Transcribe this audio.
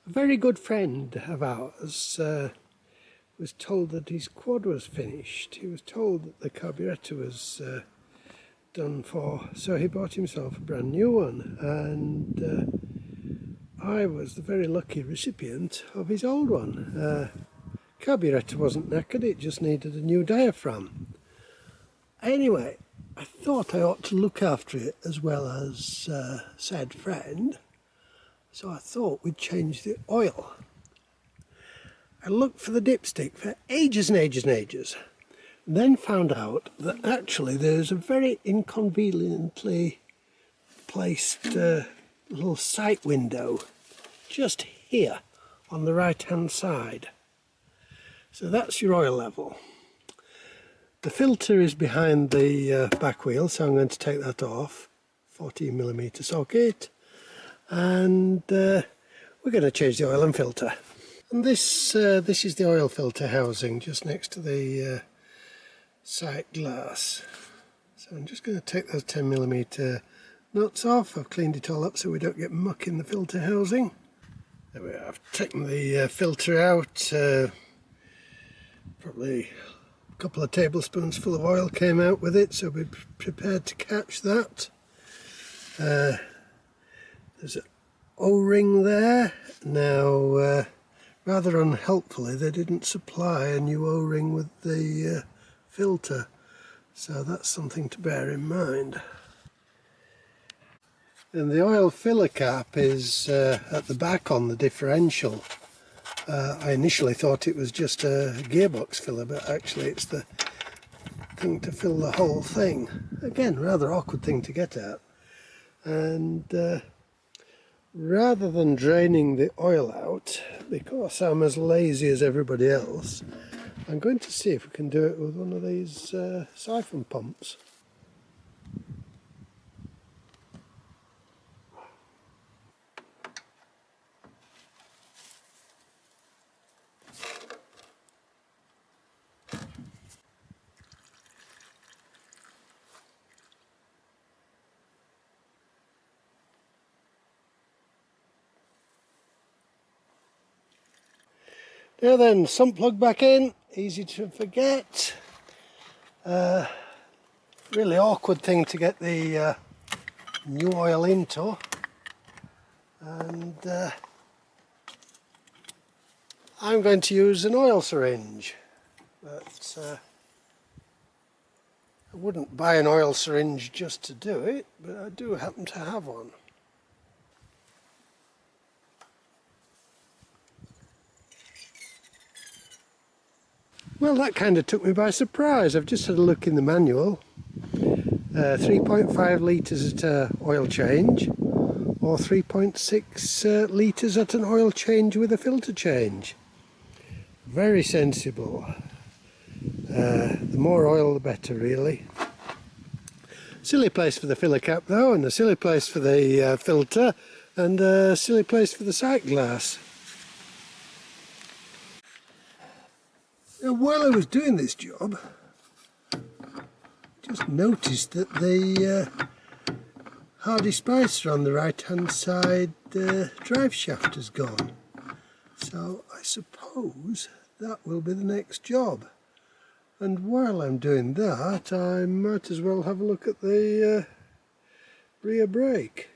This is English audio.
A very good friend of ours was told that his quad was finished. He was told that the carburettor was done for, so he bought himself a brand new one, and I was the very lucky recipient of his old one. Carburettor wasn't knackered, it just needed a new diaphragm. Anyway, I thought I ought to look after it as well as said friend, so I thought we'd change the oil. I looked for the dipstick for ages and ages and ages, and then found out that actually there's a very inconveniently placed little sight window just here on the right hand side. So that's your oil level. The filter is behind the back wheel, so I'm going to take that off, 14mm socket, and we're going to change the oil and filter. And this is the oil filter housing just next to the sight glass. So I'm just going to take those 10mm nuts off. I've cleaned it all up so we don't get muck in the filter housing. There we are. I've taken the filter out. Probably a couple of tablespoons full of oil came out with it, so we're prepared to catch that. There's an O-ring there. Now, rather unhelpfully, they didn't supply a new O-ring with the filter, so that's something to bear in mind. And the oil filler cap is at the back on the differential. I initially thought it was just a gearbox filler, but actually it's the thing to fill the whole thing. Again, rather awkward thing to get at. And rather than draining the oil out, because I'm as lazy as everybody else, I'm going to see if we can do it with one of these siphon pumps. Now then, sump plug back in, easy to forget. Really awkward thing to get the new oil into, and I'm going to use an oil syringe, but I wouldn't buy an oil syringe just to do it, but I do happen to have one. Well, that kind of took me by surprise. I've just had a look in the manual. 3.5 litres at an oil change, or 3.6 litres at an oil change with a filter change. Very sensible. The more oil the better, really. Silly place for the filler cap though, and a silly place for the filter, and a silly place for the sight glass. Now, while I was doing this job, I just noticed that the hardy spicer on the right hand side drive shaft has gone. So I suppose that will be the next job. And while I'm doing that, I might as well have a look at the rear brake.